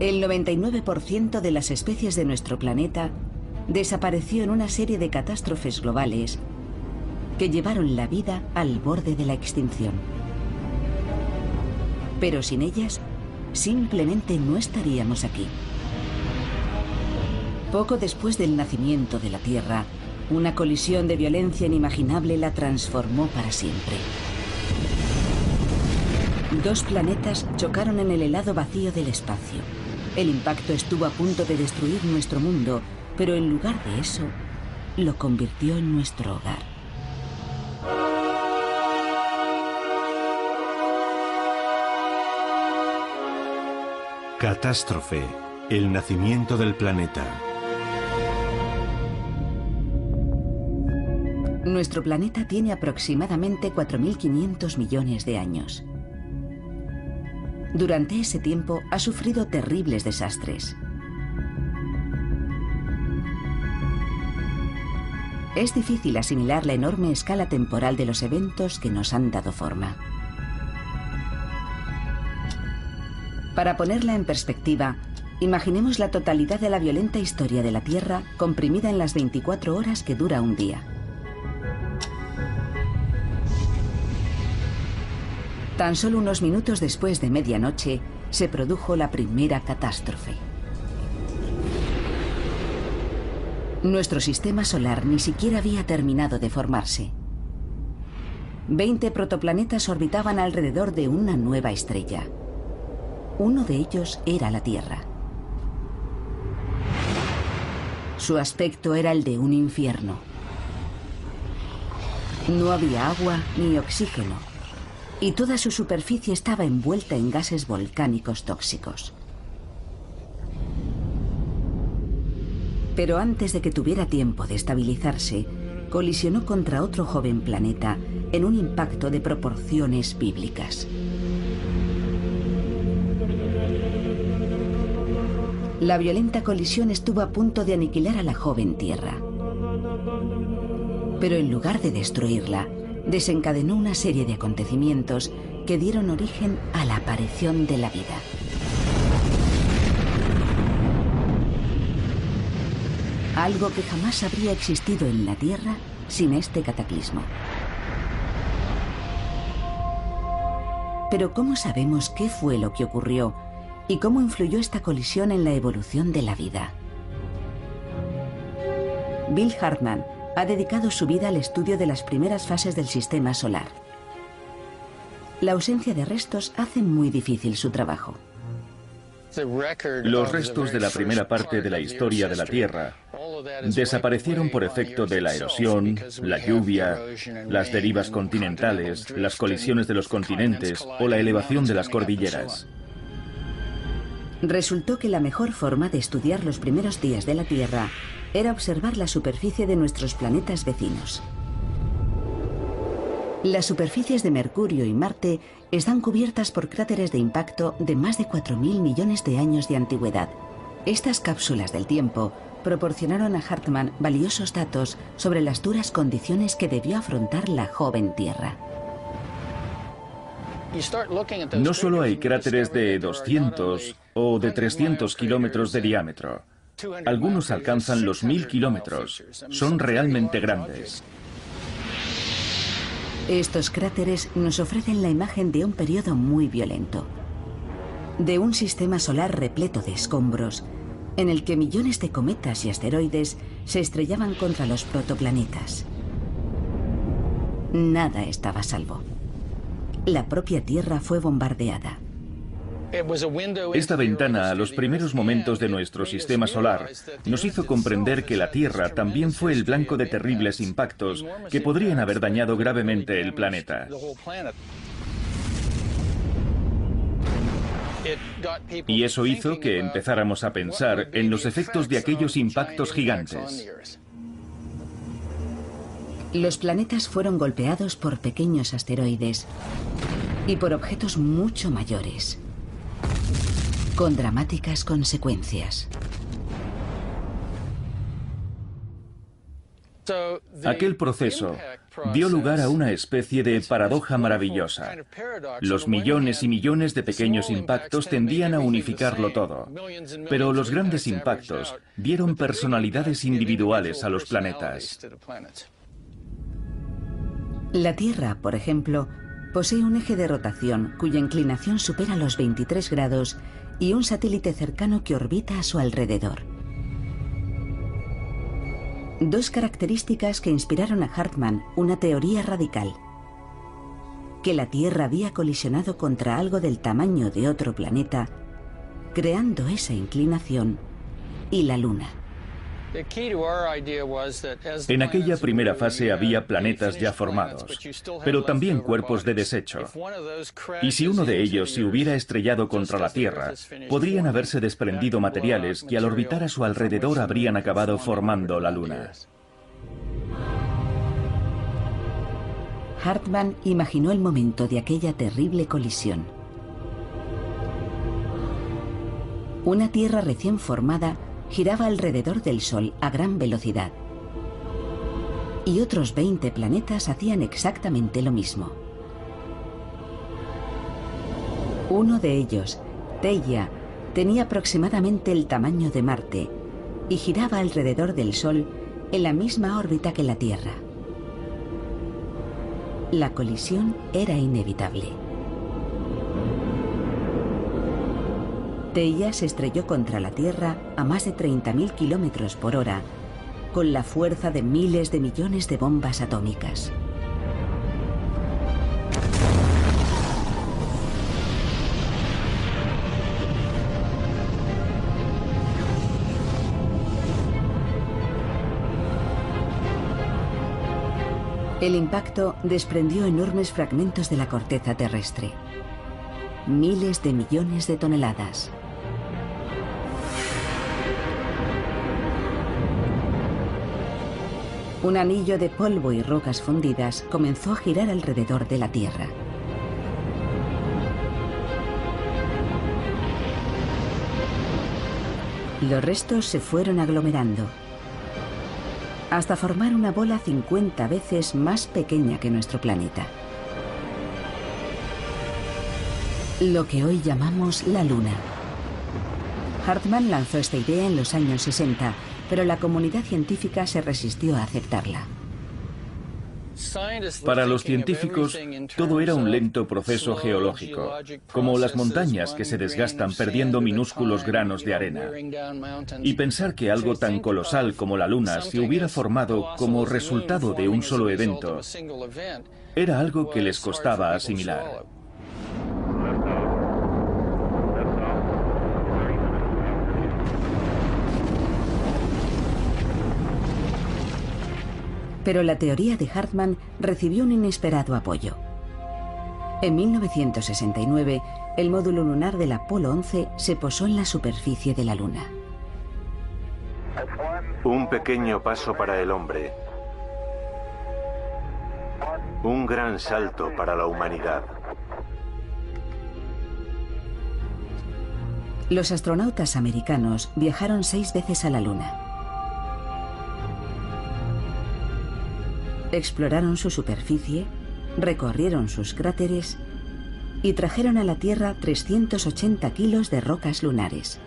El 99% de las especies de nuestro planeta desapareció en una serie de catástrofes globales que llevaron la vida al borde de la extinción. Pero sin ellas, simplemente no estaríamos aquí. Poco después del nacimiento de la Tierra, una colisión de violencia inimaginable la transformó para siempre. Dos planetas chocaron en el helado vacío del espacio. El impacto estuvo a punto de destruir nuestro mundo, pero en lugar de eso, lo convirtió en nuestro hogar. Catástrofe, el nacimiento del planeta. Nuestro planeta tiene aproximadamente 4.500 millones de años. Durante ese tiempo ha sufrido terribles desastres. Es difícil asimilar la enorme escala temporal de los eventos que nos han dado forma. Para ponerla en perspectiva, imaginemos la totalidad de la violenta historia de la Tierra comprimida en las 24 horas que dura un día. Tan solo unos minutos después de medianoche, se produjo la primera catástrofe. Nuestro sistema solar ni siquiera había terminado de formarse. 20 protoplanetas orbitaban alrededor de una nueva estrella. Uno de ellos era la Tierra. Su aspecto era el de un infierno. No había agua ni oxígeno, y toda su superficie estaba envuelta en gases volcánicos tóxicos. Pero antes de que tuviera tiempo de estabilizarse, colisionó contra otro joven planeta en un impacto de proporciones bíblicas. La violenta colisión estuvo a punto de aniquilar a la joven Tierra. Pero en lugar de destruirla, desencadenó una serie de acontecimientos que dieron origen a la aparición de la vida. Algo que jamás habría existido en la Tierra sin este cataclismo. Pero ¿cómo sabemos qué fue lo que ocurrió y cómo influyó esta colisión en la evolución de la vida? Bill Hartmann ha dedicado su vida al estudio de las primeras fases del sistema solar. La ausencia de restos hace muy difícil su trabajo. Los restos de la primera parte de la historia de la Tierra desaparecieron por efecto de la erosión, la lluvia, las derivas continentales, las colisiones de los continentes o la elevación de las cordilleras. Resultó que la mejor forma de estudiar los primeros días de la Tierra era observar la superficie de nuestros planetas vecinos. Las superficies de Mercurio y Marte están cubiertas por cráteres de impacto de más de 4.000 millones de años de antigüedad. Estas cápsulas del tiempo proporcionaron a Hartmann valiosos datos sobre las duras condiciones que debió afrontar la joven Tierra. No solo hay cráteres de 200 o de 300 kilómetros de diámetro. Algunos alcanzan los 1000 kilómetros. Son realmente grandes. Estos cráteres nos ofrecen la imagen de un periodo muy violento. De un sistema solar repleto de escombros, en el que millones de cometas y asteroides se estrellaban contra los protoplanetas. Nada estaba a salvo. La propia Tierra fue bombardeada. Esta ventana a los primeros momentos de nuestro sistema solar nos hizo comprender que la Tierra también fue el blanco de terribles impactos que podrían haber dañado gravemente el planeta. Y eso hizo que empezáramos a pensar en los efectos de aquellos impactos gigantes. Los planetas fueron golpeados por pequeños asteroides y por objetos mucho mayores, con dramáticas consecuencias. Aquel proceso dio lugar a una especie de paradoja maravillosa. Los millones y millones de pequeños impactos tendían a unificarlo todo, pero los grandes impactos dieron personalidades individuales a los planetas. La Tierra, por ejemplo, posee un eje de rotación cuya inclinación supera los 23 grados y un satélite cercano que orbita a su alrededor. Dos características que inspiraron a Hartmann una teoría radical: que la Tierra había colisionado contra algo del tamaño de otro planeta, creando esa inclinación, y la Luna. En aquella primera fase había planetas ya formados, pero también cuerpos de desecho. Y si uno de ellos se hubiera estrellado contra la Tierra, podrían haberse desprendido materiales que al orbitar a su alrededor habrían acabado formando la Luna. Hartmann imaginó el momento de aquella terrible colisión. Una Tierra recién formada giraba alrededor del Sol a gran velocidad. Y otros 20 planetas hacían exactamente lo mismo. Uno de ellos, Theia, tenía aproximadamente el tamaño de Marte y giraba alrededor del Sol en la misma órbita que la Tierra. La colisión era inevitable. Theia se estrelló contra la Tierra a más de 30.000 kilómetros por hora, con la fuerza de miles de millones de bombas atómicas. El impacto desprendió enormes fragmentos de la corteza terrestre. Miles de millones de toneladas. Un anillo de polvo y rocas fundidas comenzó a girar alrededor de la Tierra. Los restos se fueron aglomerando, hasta formar una bola 50 veces más pequeña que nuestro planeta. Lo que hoy llamamos la Luna. Hartmann lanzó esta idea en los años 60, pero la comunidad científica se resistió a aceptarla. Para los científicos, todo era un lento proceso geológico, como las montañas que se desgastan perdiendo minúsculos granos de arena. Y pensar que algo tan colosal como la Luna se hubiera formado como resultado de un solo evento era algo que les costaba asimilar. Pero la teoría de Hartmann recibió un inesperado apoyo. En 1969, el módulo lunar del Apolo 11 se posó en la superficie de la Luna. Un pequeño paso para el hombre. Un gran salto para la humanidad. Los astronautas americanos viajaron 6 veces a la Luna. Exploraron su superficie, recorrieron sus cráteres y trajeron a la Tierra 380 kilos de rocas lunares.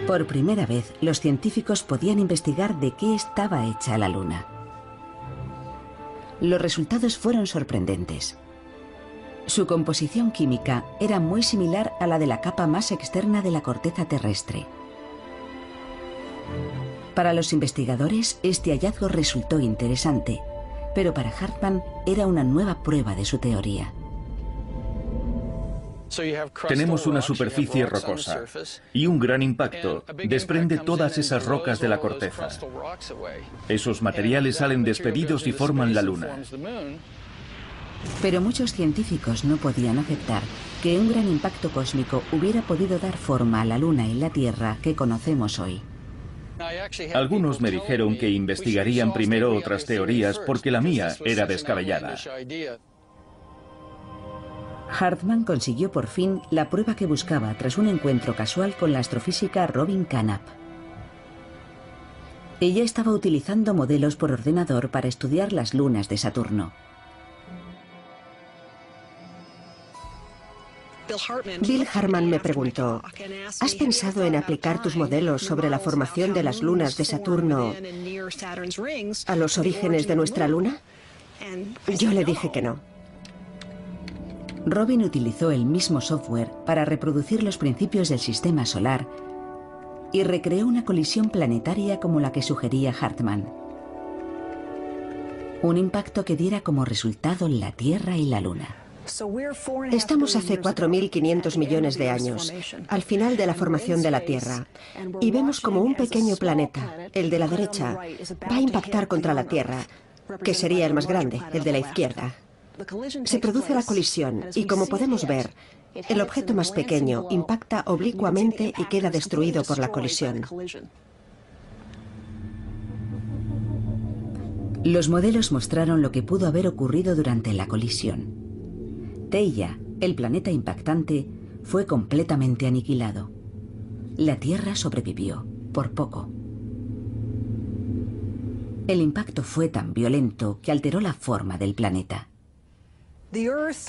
Por primera vez, los científicos podían investigar de qué estaba hecha la Luna. Los resultados fueron sorprendentes. Su composición química era muy similar a la de la capa más externa de la corteza terrestre. Para los investigadores, este hallazgo resultó interesante, pero para Hartmann era una nueva prueba de su teoría. Tenemos una superficie rocosa y un gran impacto desprende todas esas rocas de la corteza. Esos materiales salen despedidos y forman la Luna. Pero muchos científicos no podían aceptar que un gran impacto cósmico hubiera podido dar forma a la Luna y la Tierra que conocemos hoy. Algunos me dijeron que investigarían primero otras teorías porque la mía era descabellada. Hartmann consiguió por fin la prueba que buscaba tras un encuentro casual con la astrofísica Robin Carnap. Ella estaba utilizando modelos por ordenador para estudiar las lunas de Saturno. Bill Hartman me preguntó, ¿has pensado en aplicar tus modelos sobre la formación de las lunas de Saturno a los orígenes de nuestra luna? Yo le dije que no. Robin utilizó el mismo software para reproducir los principios del sistema solar y recreó una colisión planetaria como la que sugería Hartman. Un impacto que diera como resultado la Tierra y la Luna. Estamos hace 4.500 millones de años, al final de la formación de la Tierra, y vemos como un pequeño planeta, el de la derecha, va a impactar contra la Tierra, que sería el más grande, el de la izquierda. Se produce la colisión y, como podemos ver, el objeto más pequeño impacta oblicuamente y queda destruido por la colisión. Los modelos mostraron lo que pudo haber ocurrido durante la colisión. Theia, el planeta impactante, fue completamente aniquilado. La Tierra sobrevivió, por poco. El impacto fue tan violento que alteró la forma del planeta.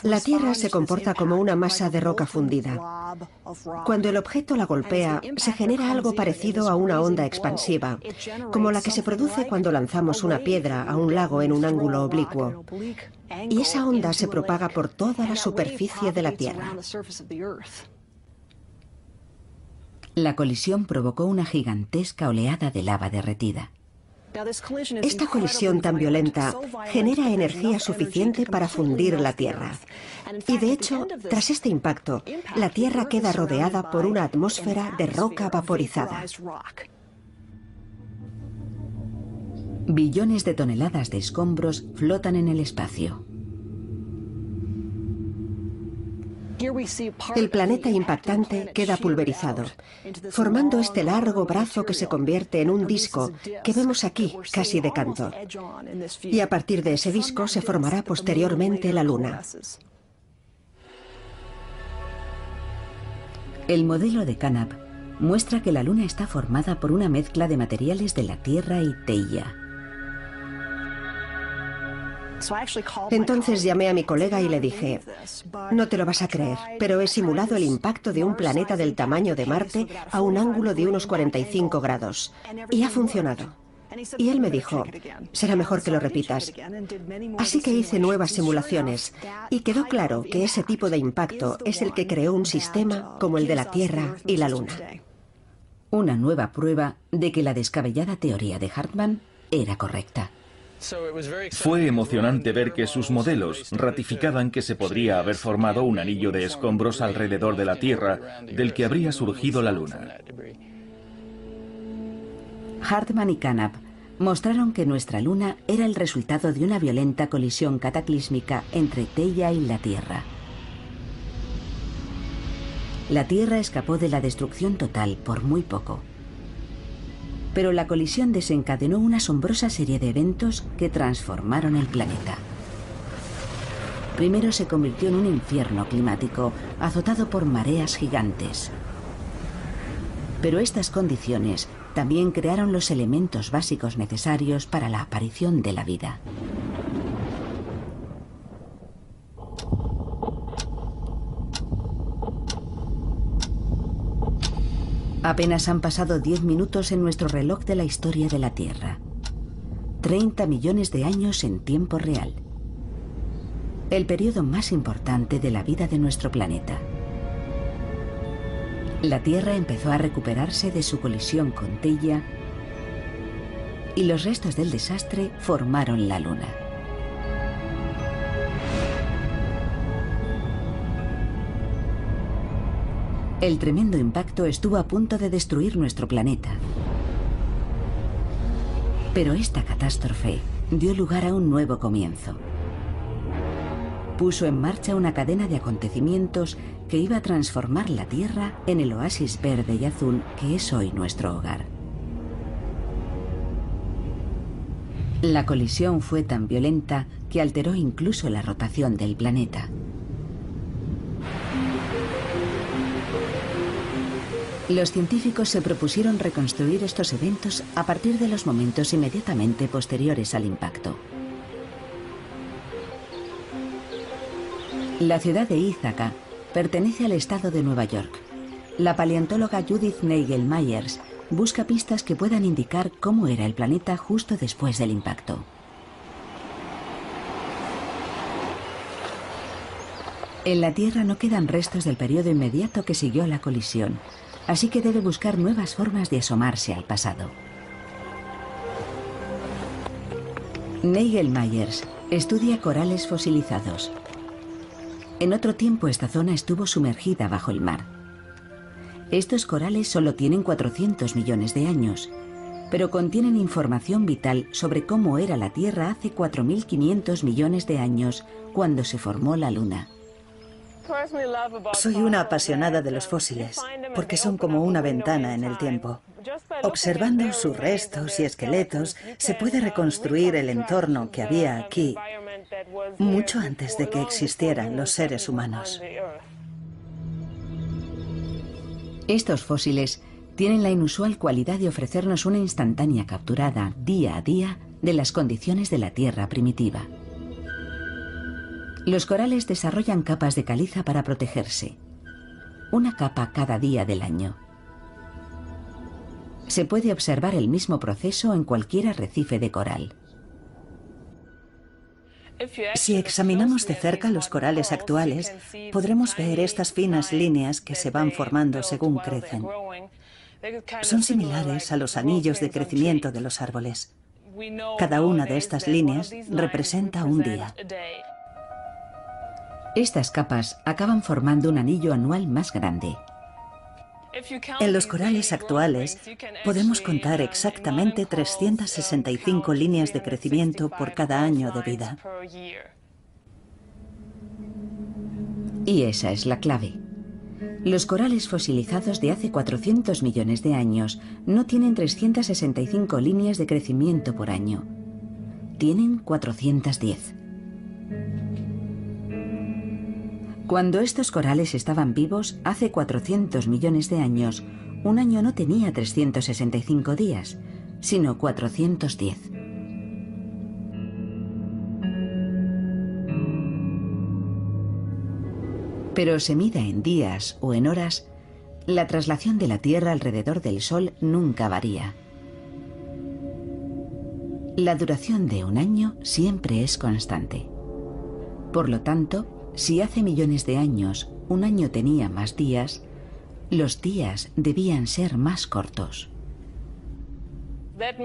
La Tierra se comporta como una masa de roca fundida. Cuando el objeto la golpea, se genera algo parecido a una onda expansiva, como la que se produce cuando lanzamos una piedra a un lago en un ángulo oblicuo. Y esa onda se propaga por toda la superficie de la Tierra. La colisión provocó una gigantesca oleada de lava derretida. Esta colisión tan violenta genera energía suficiente para fundir la Tierra. Y de hecho, tras este impacto, la Tierra queda rodeada por una atmósfera de roca vaporizada. Billones de toneladas de escombros flotan en el espacio. El planeta impactante queda pulverizado, formando este largo brazo que se convierte en un disco que vemos aquí, casi de canto. Y a partir de ese disco se formará posteriormente la Luna. El modelo de Canap muestra que la Luna está formada por una mezcla de materiales de la Tierra y Theia. Entonces llamé a mi colega y le dije, no te lo vas a creer, pero he simulado el impacto de un planeta del tamaño de Marte a un ángulo de unos 45 grados. Y ha funcionado. Y él me dijo, será mejor que lo repitas. Así que hice nuevas simulaciones y quedó claro que ese tipo de impacto es el que creó un sistema como el de la Tierra y la Luna. Una nueva prueba de que la descabellada teoría de Hartman era correcta. Fue emocionante ver que sus modelos ratificaban que se podría haber formado un anillo de escombros alrededor de la Tierra, del que habría surgido la Luna. Hartman y Canap mostraron que nuestra Luna era el resultado de una violenta colisión cataclísmica entre Theia y la Tierra. La Tierra escapó de la destrucción total por muy poco. Pero la colisión desencadenó una asombrosa serie de eventos que transformaron el planeta. Primero se convirtió en un infierno climático, azotado por mareas gigantes. Pero estas condiciones también crearon los elementos básicos necesarios para la aparición de la vida. Apenas han pasado 10 minutos en nuestro reloj de la historia de la Tierra. 30 millones de años en tiempo real. El periodo más importante de la vida de nuestro planeta. La Tierra empezó a recuperarse de su colisión con Theia y los restos del desastre formaron la Luna. El tremendo impacto estuvo a punto de destruir nuestro planeta. Pero esta catástrofe dio lugar a un nuevo comienzo. Puso en marcha una cadena de acontecimientos que iba a transformar la Tierra en el oasis verde y azul que es hoy nuestro hogar. La colisión fue tan violenta que alteró incluso la rotación del planeta. Los científicos se propusieron reconstruir estos eventos a partir de los momentos inmediatamente posteriores al impacto. La ciudad de Ítaca pertenece al estado de Nueva York. La paleontóloga Judith Nagel Myers busca pistas que puedan indicar cómo era el planeta justo después del impacto. En la Tierra no quedan restos del periodo inmediato que siguió a la colisión, así que debe buscar nuevas formas de asomarse al pasado. Nagel Myers estudia corales fosilizados. En otro tiempo esta zona estuvo sumergida bajo el mar. Estos corales solo tienen 400 millones de años, pero contienen información vital sobre cómo era la Tierra hace 4.500 millones de años, cuando se formó la Luna. Soy una apasionada de los fósiles, porque son como una ventana en el tiempo. Observando sus restos y esqueletos, se puede reconstruir el entorno que había aquí, mucho antes de que existieran los seres humanos. Estos fósiles tienen la inusual cualidad de ofrecernos una instantánea capturada, día a día, de las condiciones de la Tierra primitiva. Los corales desarrollan capas de caliza para protegerse. Una capa cada día del año. Se puede observar el mismo proceso en cualquier arrecife de coral. Si examinamos de cerca los corales actuales, podremos ver estas finas líneas que se van formando según crecen. Son similares a los anillos de crecimiento de los árboles. Cada una de estas líneas representa un día. Estas capas acaban formando un anillo anual más grande. En los corales actuales podemos contar exactamente 365 líneas de crecimiento por cada año de vida. Y esa es la clave. Los corales fosilizados de hace 400 millones de años no tienen 365 líneas de crecimiento por año. Tienen 410. Cuando estos corales estaban vivos, hace 400 millones de años, un año no tenía 365 días, sino 410. Pero se mida en días o en horas, la traslación de la Tierra alrededor del Sol nunca varía. La duración de un año siempre es constante. Por lo tanto, si hace millones de años un año tenía más días, los días debían ser más cortos.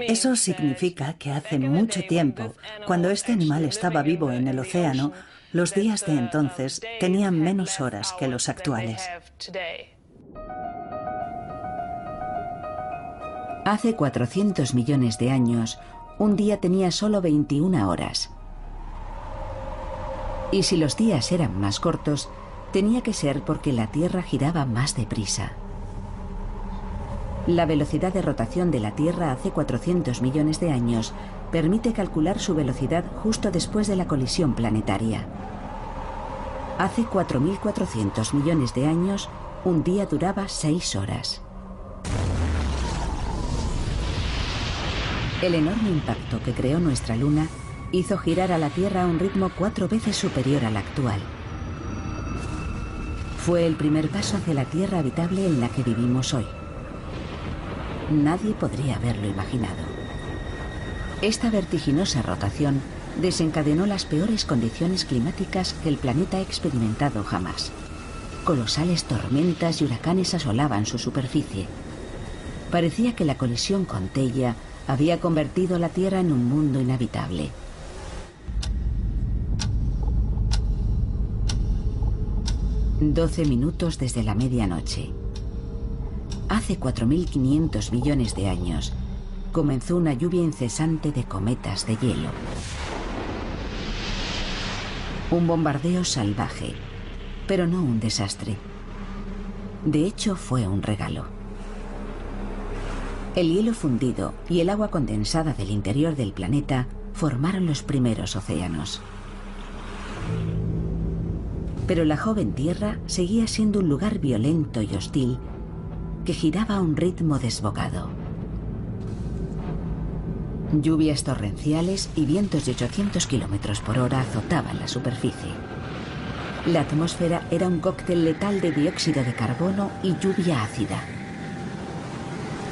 Eso significa que hace mucho tiempo, cuando este animal estaba vivo en el océano, los días de entonces tenían menos horas que los actuales. Hace 400 millones de años, un día tenía solo 21 horas. Y si los días eran más cortos, tenía que ser porque la Tierra giraba más deprisa. La velocidad de rotación de la Tierra hace 400 millones de años permite calcular su velocidad justo después de la colisión planetaria. Hace 4.400 millones de años, un día duraba 6 horas. El enorme impacto que creó nuestra Luna hizo girar a la Tierra a un ritmo 4 veces superior al actual. Fue el primer paso hacia la Tierra habitable en la que vivimos hoy. Nadie podría haberlo imaginado. Esta vertiginosa rotación desencadenó las peores condiciones climáticas que el planeta ha experimentado jamás. Colosales tormentas y huracanes asolaban su superficie. Parecía que la colisión con Theia había convertido la Tierra en un mundo inhabitable. «12 minutos desde la medianoche. Hace 4.500 millones de años comenzó una lluvia incesante de cometas de hielo. Un bombardeo salvaje, pero no un desastre. De hecho, fue un regalo. El hielo fundido y el agua condensada del interior del planeta formaron los primeros océanos. Pero la joven Tierra seguía siendo un lugar violento y hostil que giraba a un ritmo desbocado. Lluvias torrenciales y vientos de 800 kilómetros por hora azotaban la superficie. La atmósfera era un cóctel letal de dióxido de carbono y lluvia ácida.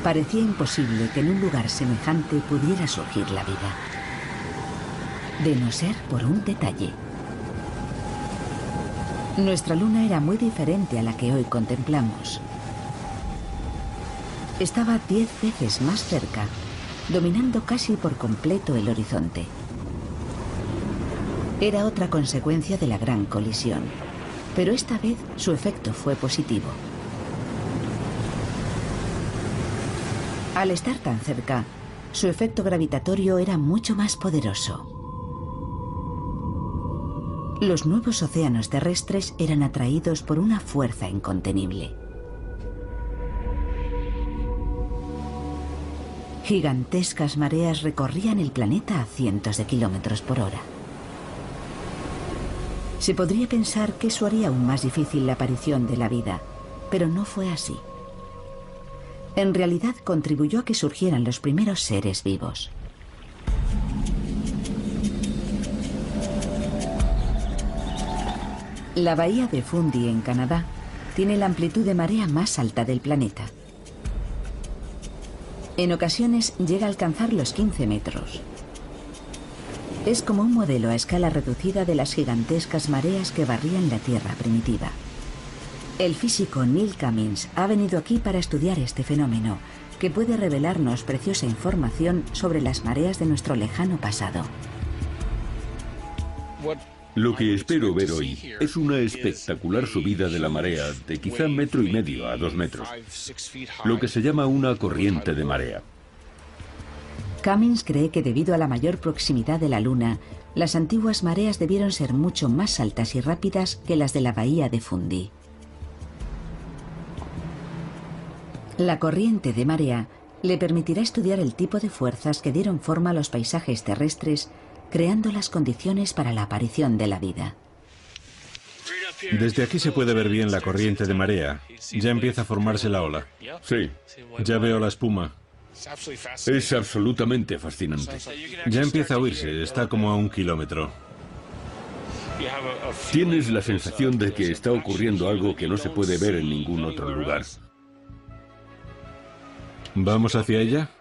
Parecía imposible que en un lugar semejante pudiera surgir la vida. De no ser por un detalle. Nuestra luna era muy diferente a la que hoy contemplamos. Estaba 10 veces más cerca, dominando casi por completo el horizonte. Era otra consecuencia de la gran colisión, pero esta vez su efecto fue positivo. Al estar tan cerca, su efecto gravitatorio era mucho más poderoso. Los nuevos océanos terrestres eran atraídos por una fuerza incontenible. Gigantescas mareas recorrían el planeta a cientos de kilómetros por hora. Se podría pensar que eso haría aún más difícil la aparición de la vida, pero no fue así. En realidad contribuyó a que surgieran los primeros seres vivos. La bahía de Fundy, en Canadá, tiene la amplitud de marea más alta del planeta. En ocasiones llega a alcanzar los 15 metros. Es como un modelo a escala reducida de las gigantescas mareas que barrían la Tierra primitiva. El físico Neil Cummins ha venido aquí para estudiar este fenómeno, que puede revelarnos preciosa información sobre las mareas de nuestro lejano pasado. Lo que espero ver hoy es una espectacular subida de la marea de quizá 1,5 metros a 2 metros, lo que se llama una corriente de marea. Cummins cree que debido a la mayor proximidad de la Luna, las antiguas mareas debieron ser mucho más altas y rápidas que las de la bahía de Fundy. La corriente de marea le permitirá estudiar el tipo de fuerzas que dieron forma a los paisajes terrestres, creando las condiciones para la aparición de la vida. Desde aquí se puede ver bien la corriente de marea. Ya empieza a formarse la ola. Sí, Ya veo la espuma. es absolutamente fascinante. Ya empieza a oírse, está como a 1 kilómetro. Tienes la sensación de que está ocurriendo algo que no se puede ver en ningún otro lugar. ¿Vamos hacia ella?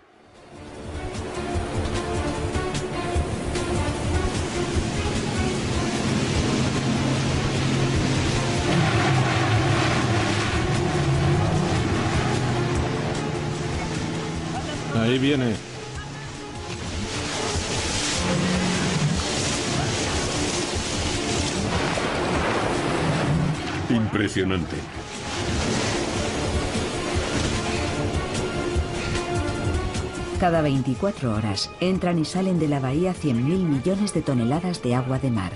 Ahí viene. Impresionante. Cada 24 horas entran y salen de la bahía 100.000 millones de toneladas de agua de mar.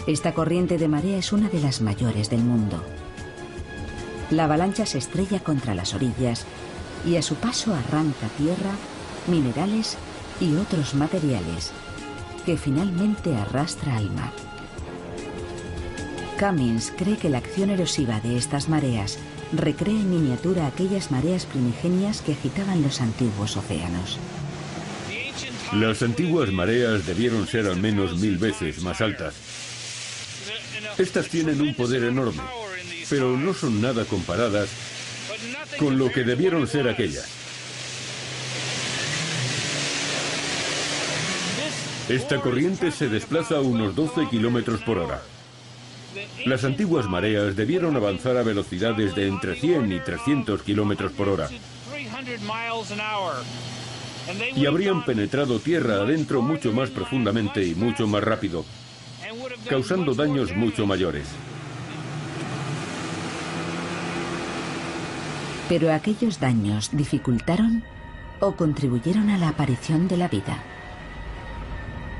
Esta corriente de marea es una de las mayores del mundo. La avalancha se estrella contra las orillas y a su paso arranca tierra, minerales y otros materiales que finalmente arrastra al mar. Cummins cree que la acción erosiva de estas mareas recrea en miniatura aquellas mareas primigenias que agitaban los antiguos océanos. Las antiguas mareas debieron ser al menos 1000 veces más altas. Estas tienen un poder enorme, pero no son nada comparadas con lo que debieron ser aquellas. Esta corriente se desplaza a unos 12 kilómetros por hora. Las antiguas mareas debieron avanzar a velocidades de entre 100 y 300 kilómetros por hora. Y habrían penetrado tierra adentro mucho más profundamente y mucho más rápido, causando daños mucho mayores. Pero aquellos daños dificultaron o contribuyeron a la aparición de la vida.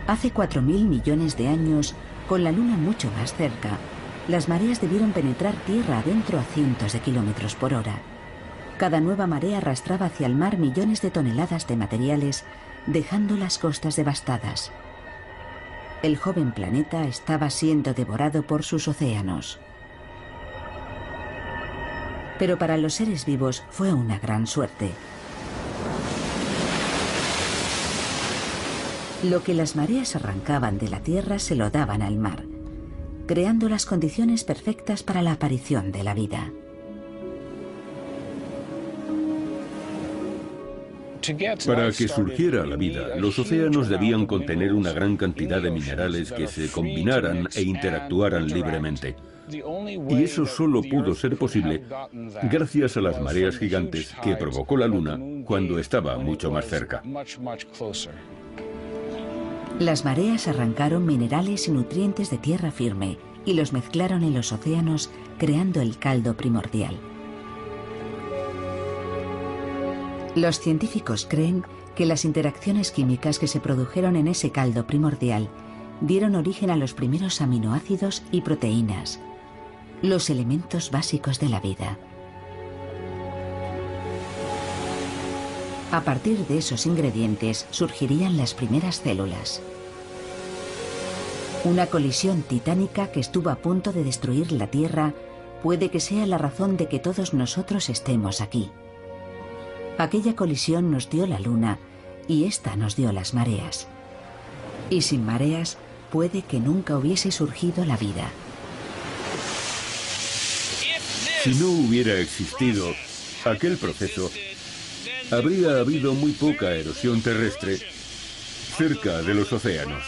Hace 4.000 millones de años, con la Luna mucho más cerca, las mareas debieron penetrar tierra adentro a cientos de kilómetros por hora. Cada nueva marea arrastraba hacia el mar millones de toneladas de materiales, dejando las costas devastadas. El joven planeta estaba siendo devorado por sus océanos. Pero para los seres vivos fue una gran suerte. Lo que las mareas arrancaban de la tierra se lo daban al mar, creando las condiciones perfectas para la aparición de la vida. Para que surgiera la vida, los océanos debían contener una gran cantidad de minerales que se combinaran e interactuaran libremente. Y eso solo pudo ser posible gracias a las mareas gigantes que provocó la Luna cuando estaba mucho más cerca. Las mareas arrancaron minerales y nutrientes de tierra firme y los mezclaron en los océanos, creando el caldo primordial. Los científicos creen que las interacciones químicas que se produjeron en ese caldo primordial dieron origen a los primeros aminoácidos y proteínas, los elementos básicos de la vida. A partir de esos ingredientes surgirían las primeras células. Una colisión titánica que estuvo a punto de destruir la Tierra puede que sea la razón de que todos nosotros estemos aquí. Aquella colisión nos dio la Luna y esta nos dio las mareas. Y sin mareas puede que nunca hubiese surgido la vida. Si no hubiera existido aquel proceso, habría habido muy poca erosión terrestre cerca de los océanos.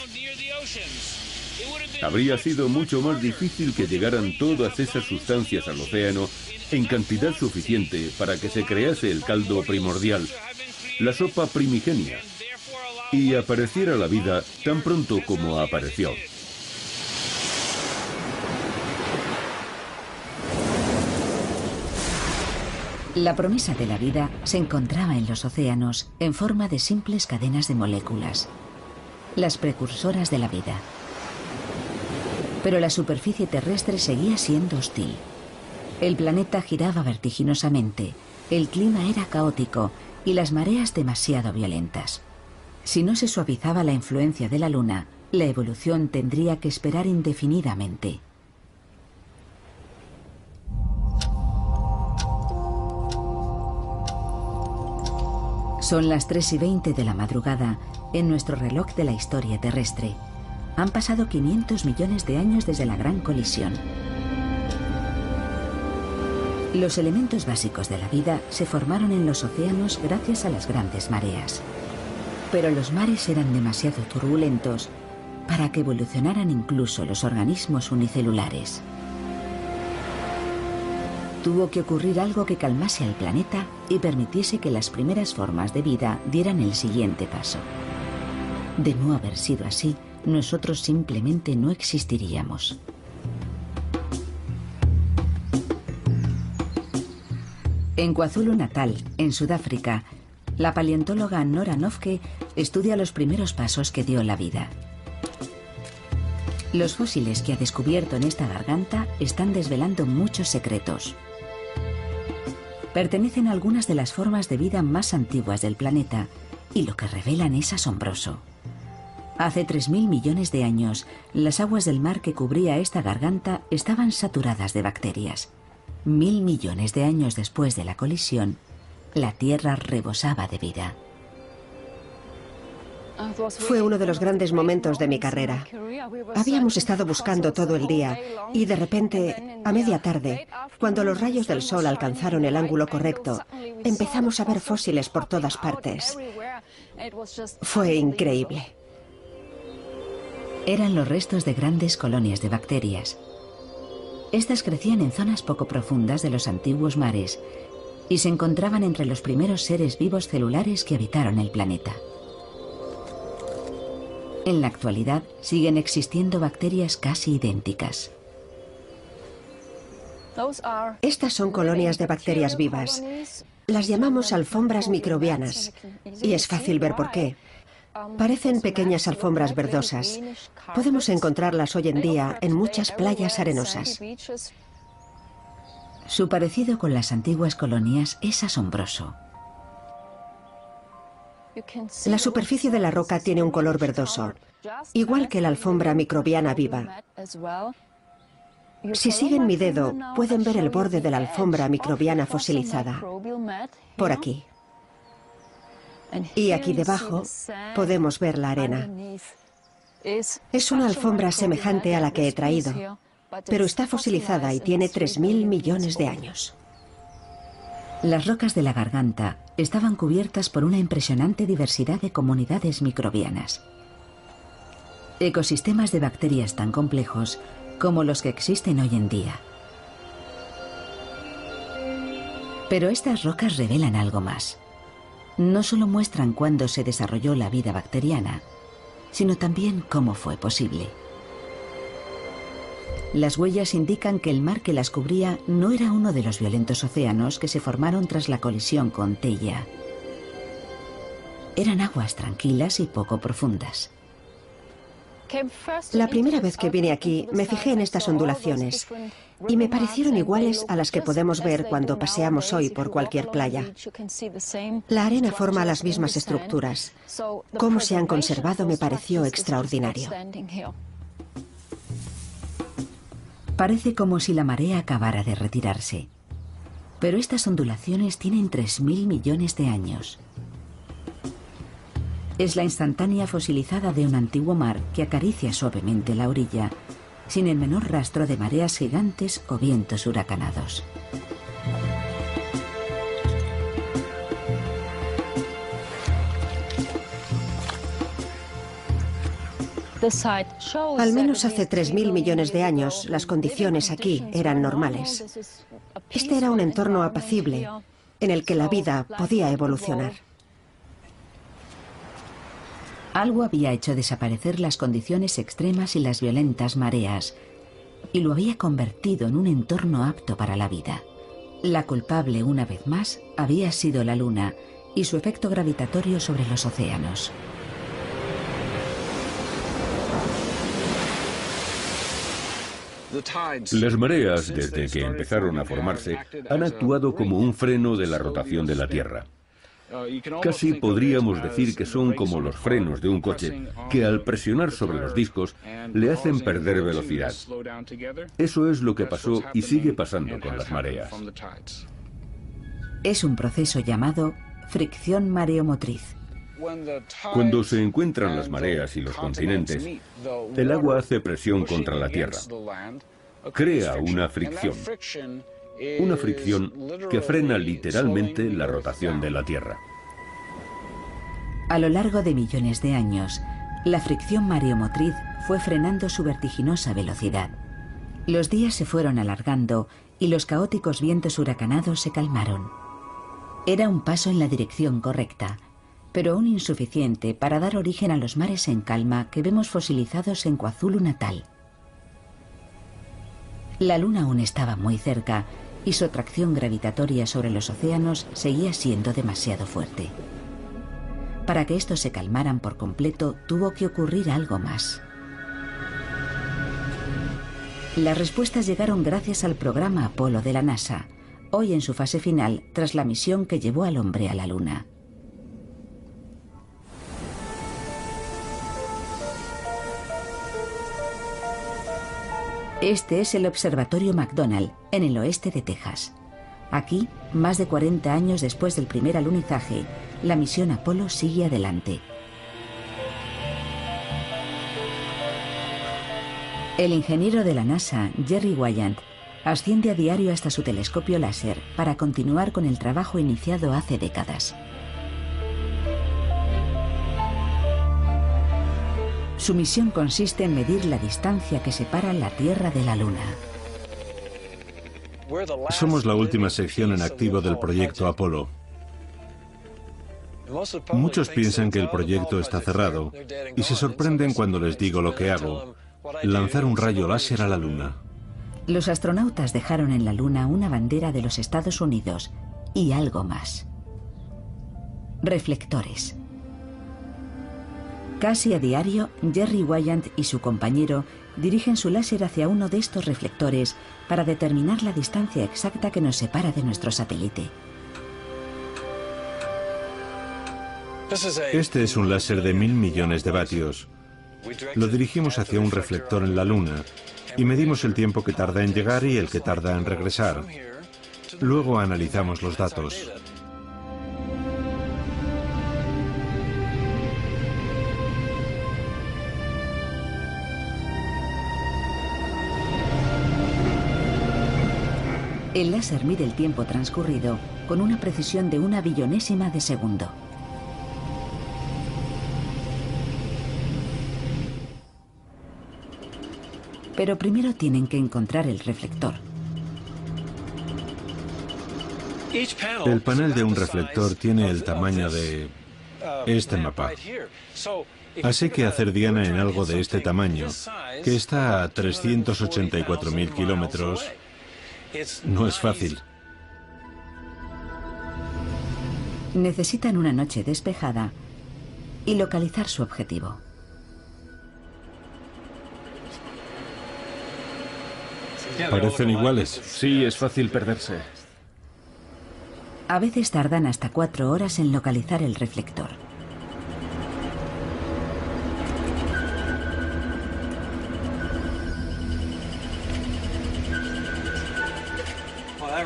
Habría sido mucho más difícil que llegaran todas esas sustancias al océano en cantidad suficiente para que se crease el caldo primordial, la sopa primigenia, y apareciera la vida tan pronto como apareció. La promesa de la vida se encontraba en los océanos en forma de simples cadenas de moléculas, las precursoras de la vida. Pero la superficie terrestre seguía siendo hostil. El planeta giraba vertiginosamente, el clima era caótico y las mareas demasiado violentas. Si no se suavizaba la influencia de la Luna, la evolución tendría que esperar indefinidamente. Son las 3:20 de la madrugada en nuestro reloj de la historia terrestre. Han pasado 500 millones de años desde la gran colisión. Los elementos básicos de la vida se formaron en los océanos gracias a las grandes mareas. Pero los mares eran demasiado turbulentos para que evolucionaran incluso los organismos unicelulares. Tuvo que ocurrir algo que calmase al planeta y permitiese que las primeras formas de vida dieran el siguiente paso. De no haber sido así, nosotros simplemente no existiríamos. En KwaZulu-Natal, en Sudáfrica, la paleontóloga Nora Noffke estudia los primeros pasos que dio la vida. Los fósiles que ha descubierto en esta garganta están desvelando muchos secretos. Pertenecen a algunas de las formas de vida más antiguas del planeta y lo que revelan es asombroso. Hace 3.000 millones de años, las aguas del mar que cubría esta garganta estaban saturadas de bacterias. 1.000 millones de años después de la colisión, la Tierra rebosaba de vida. Fue uno de los grandes momentos de mi carrera. Habíamos estado buscando todo el día y de repente, a media tarde, cuando los rayos del sol alcanzaron el ángulo correcto, empezamos a ver fósiles por todas partes. Fue increíble. Eran los restos de grandes colonias de bacterias. Estas crecían en zonas poco profundas de los antiguos mares y se encontraban entre los primeros seres vivos celulares que habitaron el planeta. En la actualidad siguen existiendo bacterias casi idénticas. Estas son colonias de bacterias vivas. Las llamamos alfombras microbianas y es fácil ver por qué. Parecen pequeñas alfombras verdosas. Podemos encontrarlas hoy en día en muchas playas arenosas. Su parecido con las antiguas colonias es asombroso. La superficie de la roca tiene un color verdoso, igual que la alfombra microbiana viva. Si siguen mi dedo, pueden ver el borde de la alfombra microbiana fosilizada. Por aquí. Y aquí debajo podemos ver la arena. Es una alfombra semejante a la que he traído, pero está fosilizada y tiene 3.000 millones de años. Las rocas de la garganta estaban cubiertas por una impresionante diversidad de comunidades microbianas. Ecosistemas de bacterias tan complejos como los que existen hoy en día. Pero estas rocas revelan algo más. No solo muestran cuándo se desarrolló la vida bacteriana, sino también cómo fue posible. Las huellas indican que el mar que las cubría no era uno de los violentos océanos que se formaron tras la colisión con Theia. Eran aguas tranquilas y poco profundas. La primera vez que vine aquí me fijé en estas ondulaciones y me parecieron iguales a las que podemos ver cuando paseamos hoy por cualquier playa. La arena forma las mismas estructuras. Cómo se han conservado me pareció extraordinario. Parece como si la marea acabara de retirarse. Pero estas ondulaciones tienen 3.000 millones de años. Es la instantánea fosilizada de un antiguo mar que acaricia suavemente la orilla, sin el menor rastro de mareas gigantes o vientos huracanados. Al menos hace 3.000 millones de años, las condiciones aquí eran normales. Este era un entorno apacible, en el que la vida podía evolucionar. Algo había hecho desaparecer las condiciones extremas y las violentas mareas, y lo había convertido en un entorno apto para la vida. La culpable, una vez más, había sido la Luna y su efecto gravitatorio sobre los océanos. Las mareas, desde que empezaron a formarse, han actuado como un freno de la rotación de la Tierra. Casi podríamos decir que son como los frenos de un coche, que al presionar sobre los discos le hacen perder velocidad. Eso es lo que pasó y sigue pasando con las mareas. Es un proceso llamado fricción mareomotriz. Cuando se encuentran las mareas y los continentes, el agua hace presión contra la Tierra. Crea una fricción que frena literalmente la rotación de la Tierra. A lo largo de millones de años, la fricción mareomotriz fue frenando su vertiginosa velocidad. Los días se fueron alargando y los caóticos vientos huracanados se calmaron. Era un paso en la dirección correcta, pero aún insuficiente para dar origen a los mares en calma que vemos fosilizados en KwaZulu Natal. La Luna aún estaba muy cerca y su atracción gravitatoria sobre los océanos seguía siendo demasiado fuerte. Para que estos se calmaran por completo, tuvo que ocurrir algo más. Las respuestas llegaron gracias al programa Apolo de la NASA, hoy en su fase final tras la misión que llevó al hombre a la Luna. Este es el Observatorio McDonnell, en el oeste de Texas. Aquí, más de 40 años después del primer alunizaje, la misión Apolo sigue adelante. El ingeniero de la NASA, Jerry Wyant, asciende a diario hasta su telescopio láser para continuar con el trabajo iniciado hace décadas. Su misión consiste en medir la distancia que separa la Tierra de la Luna. Somos la última sección en activo del proyecto Apolo. Muchos piensan que el proyecto está cerrado y se sorprenden cuando les digo lo que hago: lanzar un rayo láser a la Luna. Los astronautas dejaron en la Luna una bandera de los Estados Unidos y algo más. Reflectores. Casi a diario, Jerry Wyant y su compañero dirigen su láser hacia uno de estos reflectores para determinar la distancia exacta que nos separa de nuestro satélite. Este es un láser de 1000 millones de vatios. Lo dirigimos hacia un reflector en la Luna y medimos el tiempo que tarda en llegar y el que tarda en regresar. Luego analizamos los datos. El láser mide el tiempo transcurrido con una precisión de 1 billonésima de segundo. Pero primero tienen que encontrar el reflector. El panel de un reflector tiene el tamaño de este mapa. Así que hacer diana en algo de este tamaño, que está a 384.000 kilómetros, no es fácil. Necesitan una noche despejada y localizar su objetivo. ¿Parecen iguales? Sí, es fácil perderse. A veces tardan hasta 4 horas en localizar el reflector.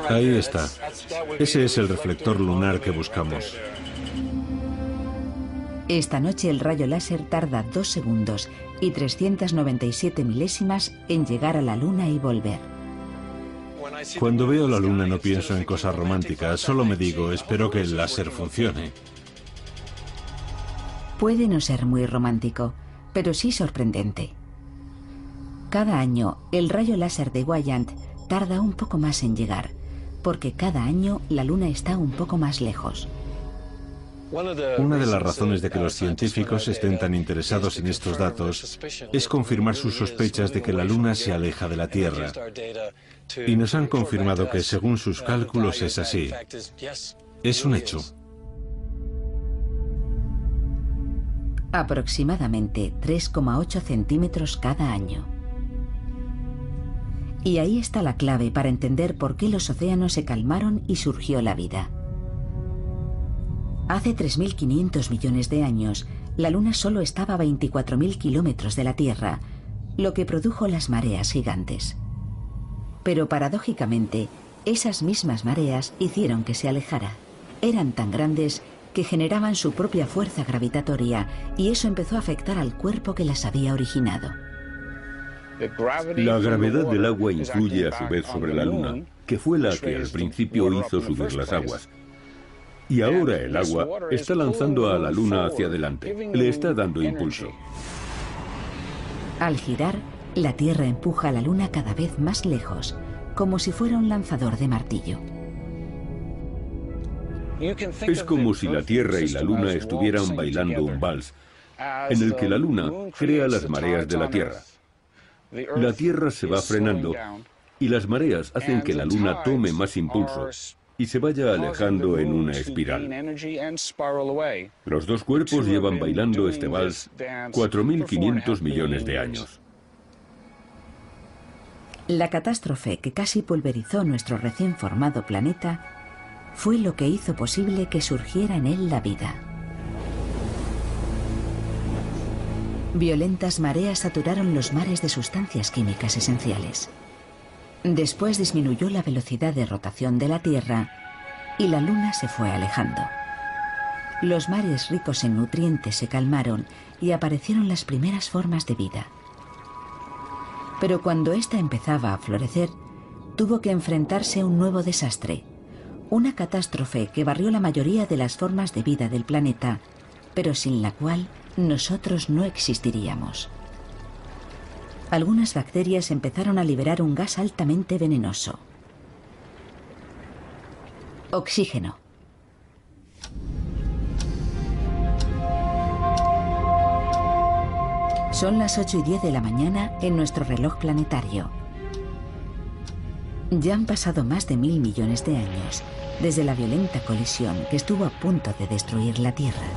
Ahí está. Ese es el reflector lunar que buscamos. Esta noche el rayo láser tarda 2 segundos y 397 milésimas en llegar a la Luna y volver. Cuando veo la Luna no pienso en cosas románticas, solo me digo, espero que el láser funcione. Puede no ser muy romántico, pero sí sorprendente. Cada año, el rayo láser de Weyand tarda un poco más en llegar, porque cada año la Luna está un poco más lejos. Una de las razones de que los científicos estén tan interesados en estos datos es confirmar sus sospechas de que la Luna se aleja de la Tierra. Y nos han confirmado que según sus cálculos es así. Es un hecho. Aproximadamente 3,8 centímetros cada año. Y ahí está la clave para entender por qué los océanos se calmaron y surgió la vida. Hace 3.500 millones de años, la Luna solo estaba a 24.000 kilómetros de la Tierra, lo que produjo las mareas gigantes. Pero paradójicamente, esas mismas mareas hicieron que se alejara. Eran tan grandes que generaban su propia fuerza gravitatoria y eso empezó a afectar al cuerpo que las había originado. La gravedad del agua influye a su vez sobre la Luna, que fue la que al principio hizo subir las aguas. Y ahora el agua está lanzando a la Luna hacia adelante, le está dando impulso. Al girar, la Tierra empuja a la Luna cada vez más lejos, como si fuera un lanzador de martillo. Es como si la Tierra y la Luna estuvieran bailando un vals, en el que la Luna crea las mareas de la Tierra. La Tierra se va frenando y las mareas hacen que la Luna tome más impulso y se vaya alejando en una espiral. Los dos cuerpos llevan bailando este vals 4.500 millones de años. La catástrofe que casi pulverizó nuestro recién formado planeta fue lo que hizo posible que surgiera en él la vida. Violentas mareas saturaron los mares de sustancias químicas esenciales. Después disminuyó la velocidad de rotación de la Tierra y la Luna se fue alejando. Los mares ricos en nutrientes se calmaron y aparecieron las primeras formas de vida. Pero cuando ésta empezaba a florecer, tuvo que enfrentarse a un nuevo desastre, una catástrofe que barrió la mayoría de las formas de vida del planeta, pero sin la cual nosotros no existiríamos. Algunas bacterias empezaron a liberar un gas altamente venenoso: oxígeno. Son las 8:10 de la mañana en nuestro reloj planetario. Ya han pasado más de 1.000 millones de años desde la violenta colisión que estuvo a punto de destruir la Tierra.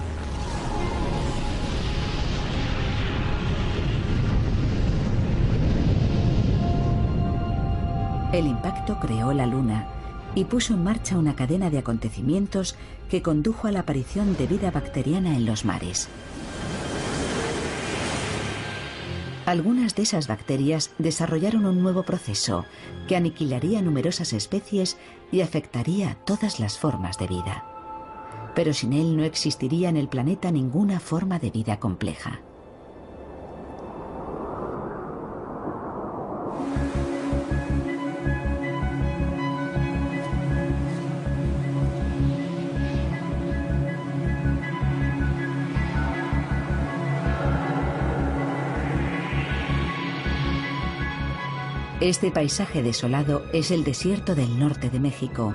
El impacto creó la Luna y puso en marcha una cadena de acontecimientos que condujo a la aparición de vida bacteriana en los mares. Algunas de esas bacterias desarrollaron un nuevo proceso que aniquilaría numerosas especies y afectaría a todas las formas de vida. Pero sin él no existiría en el planeta ninguna forma de vida compleja. Este paisaje desolado es el desierto del norte de México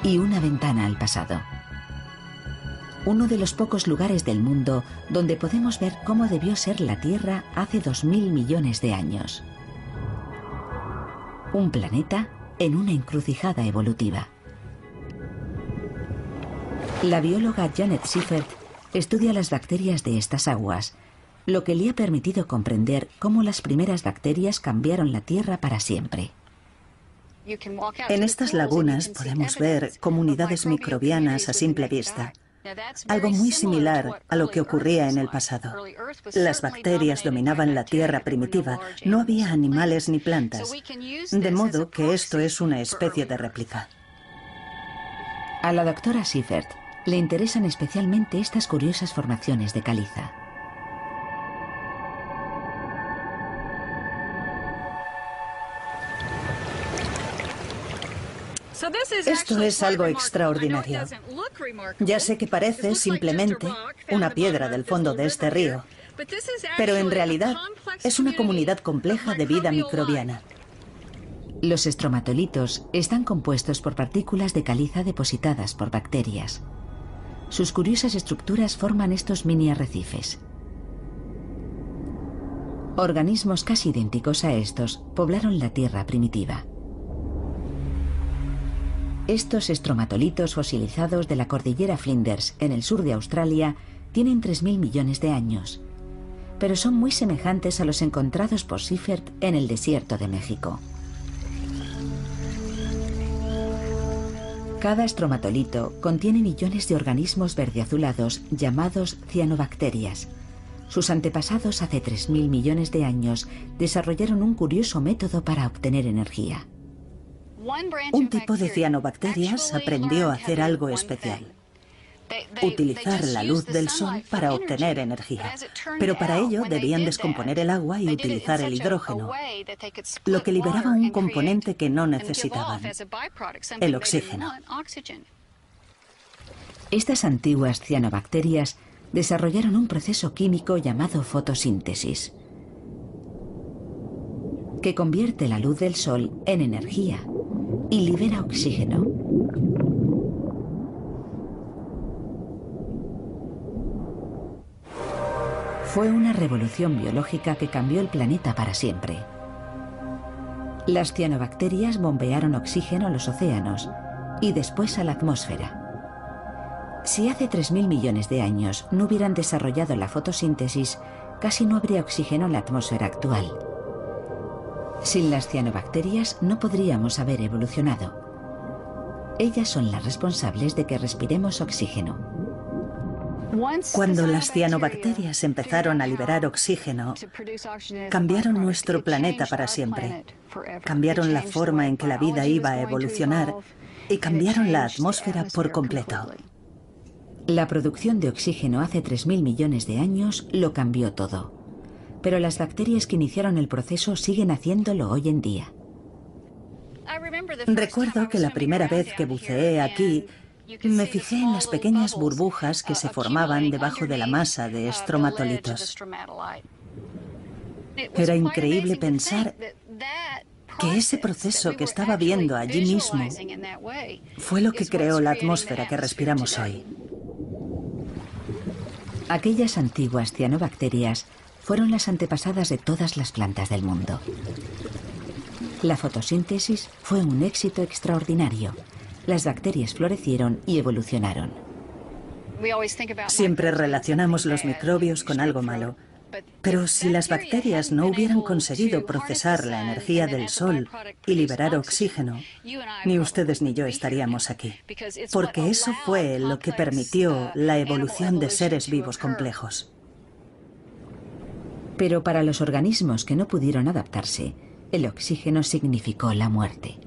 y una ventana al pasado. Uno de los pocos lugares del mundo donde podemos ver cómo debió ser la Tierra hace 2000 millones de años. Un planeta en una encrucijada evolutiva. La bióloga Janet Seifert estudia las bacterias de estas aguas, lo que le ha permitido comprender cómo las primeras bacterias cambiaron la Tierra para siempre. En estas lagunas podemos ver comunidades microbianas a simple vista, algo muy similar a lo que ocurría en el pasado. Las bacterias dominaban la Tierra primitiva, no había animales ni plantas, de modo que esto es una especie de réplica. A la doctora Seifert le interesan especialmente estas curiosas formaciones de caliza. Esto es algo extraordinario. Ya sé que parece simplemente una piedra del fondo de este río, pero en realidad es una comunidad compleja de vida microbiana. Los estromatolitos están compuestos por partículas de caliza depositadas por bacterias. Sus curiosas estructuras forman estos mini arrecifes. Organismos casi idénticos a estos poblaron la Tierra primitiva. Estos estromatolitos fosilizados de la cordillera Flinders, en el sur de Australia, tienen 3000 millones de años, pero son muy semejantes a los encontrados por Seifert en el desierto de México. Cada estromatolito contiene millones de organismos verdeazulados llamados cianobacterias. Sus antepasados hace 3000 millones de años desarrollaron un curioso método para obtener energía. Un tipo de cianobacterias aprendió a hacer algo especial: utilizar la luz del sol para obtener energía. Pero para ello debían descomponer el agua y utilizar el hidrógeno, lo que liberaba un componente que no necesitaban: el oxígeno. Estas antiguas cianobacterias desarrollaron un proceso químico llamado fotosíntesis, que convierte la luz del sol en energía y libera oxígeno. Fue una revolución biológica que cambió el planeta para siempre. Las cianobacterias bombearon oxígeno a los océanos y después a la atmósfera. Si hace 3000 millones de años no hubieran desarrollado la fotosíntesis, casi no habría oxígeno en la atmósfera actual. Sin las cianobacterias no podríamos haber evolucionado. Ellas son las responsables de que respiremos oxígeno. Cuando las cianobacterias empezaron a liberar oxígeno, cambiaron nuestro planeta para siempre. Cambiaron la forma en que la vida iba a evolucionar y cambiaron la atmósfera por completo. La producción de oxígeno hace 3000 millones de años lo cambió todo. Pero las bacterias que iniciaron el proceso siguen haciéndolo hoy en día. Recuerdo que la primera vez que buceé aquí, me fijé en las pequeñas burbujas que se formaban debajo de la masa de estromatolitos. Era increíble pensar que ese proceso que estaba viendo allí mismo fue lo que creó la atmósfera que respiramos hoy. Aquellas antiguas cianobacterias fueron las antepasadas de todas las plantas del mundo. La fotosíntesis fue un éxito extraordinario. Las bacterias florecieron y evolucionaron. Siempre relacionamos los microbios con algo malo. Pero si las bacterias no hubieran conseguido procesar la energía del sol y liberar oxígeno, ni ustedes ni yo estaríamos aquí. Porque eso fue lo que permitió la evolución de seres vivos complejos. Pero para los organismos que no pudieron adaptarse, el oxígeno significó la muerte.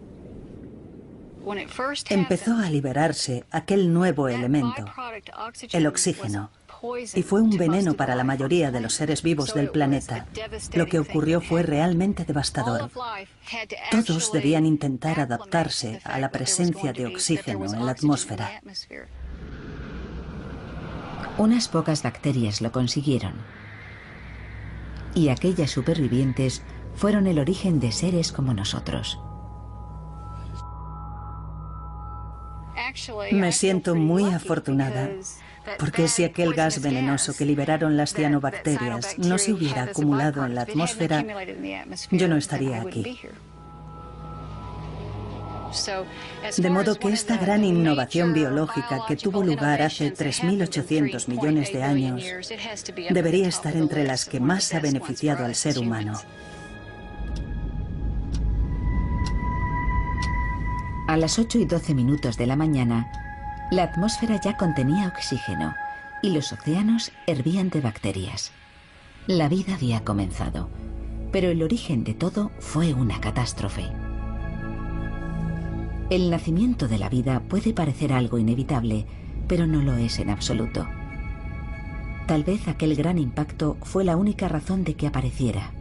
Empezó a liberarse aquel nuevo elemento, el oxígeno, y fue un veneno para la mayoría de los seres vivos del planeta. Lo que ocurrió fue realmente devastador. Todos debían intentar adaptarse a la presencia de oxígeno en la atmósfera. Unas pocas bacterias lo consiguieron. Y aquellas supervivientes fueron el origen de seres como nosotros. Me siento muy afortunada, porque si aquel gas venenoso que liberaron las cianobacterias no se hubiera acumulado en la atmósfera, yo no estaría aquí. De modo que esta gran innovación biológica que tuvo lugar hace 3.800 millones de años debería estar entre las que más ha beneficiado al ser humano. A las 8:12 de la mañana, la atmósfera ya contenía oxígeno y los océanos hervían de bacterias. La vida había comenzado, pero el origen de todo fue una catástrofe. El nacimiento de la vida puede parecer algo inevitable, pero no lo es en absoluto. Tal vez aquel gran impacto fue la única razón de que apareciera.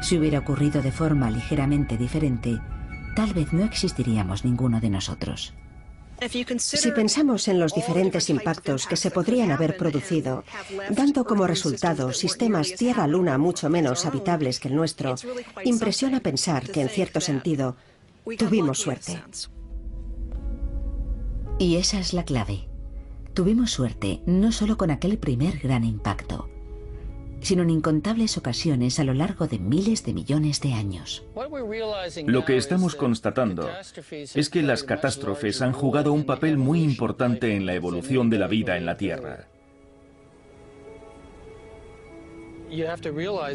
Si hubiera ocurrido de forma ligeramente diferente, tal vez no existiríamos ninguno de nosotros. Si pensamos en los diferentes impactos que se podrían haber producido, dando como resultado sistemas Tierra-Luna mucho menos habitables que el nuestro, impresiona pensar que, en cierto sentido, tuvimos suerte. Y esa es la clave. Tuvimos suerte no solo con aquel primer gran impacto, sino en incontables ocasiones a lo largo de miles de millones de años. Lo que estamos constatando es que las catástrofes han jugado un papel muy importante en la evolución de la vida en la Tierra.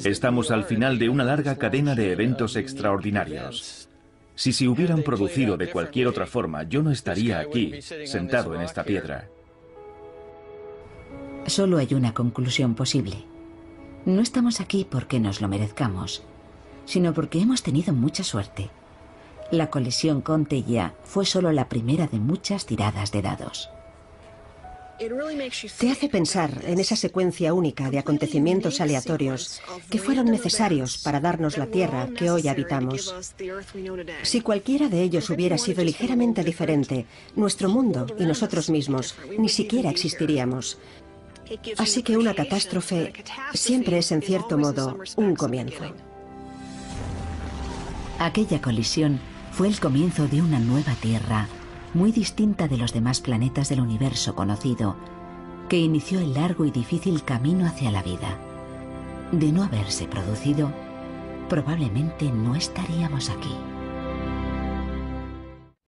Estamos al final de una larga cadena de eventos extraordinarios. Si se hubieran producido de cualquier otra forma, yo no estaría aquí, sentado en esta piedra. Solo hay una conclusión posible. No estamos aquí porque nos lo merezcamos, sino porque hemos tenido mucha suerte. La colisión con Theia fue solo la primera de muchas tiradas de dados. Te hace pensar en esa secuencia única de acontecimientos aleatorios que fueron necesarios para darnos la Tierra que hoy habitamos. Si cualquiera de ellos hubiera sido ligeramente diferente, nuestro mundo y nosotros mismos ni siquiera existiríamos. Así que una catástrofe siempre es, en cierto modo, un comienzo. Aquella colisión fue el comienzo de una nueva Tierra, muy distinta de los demás planetas del universo conocido, que inició el largo y difícil camino hacia la vida. De no haberse producido, probablemente no estaríamos aquí.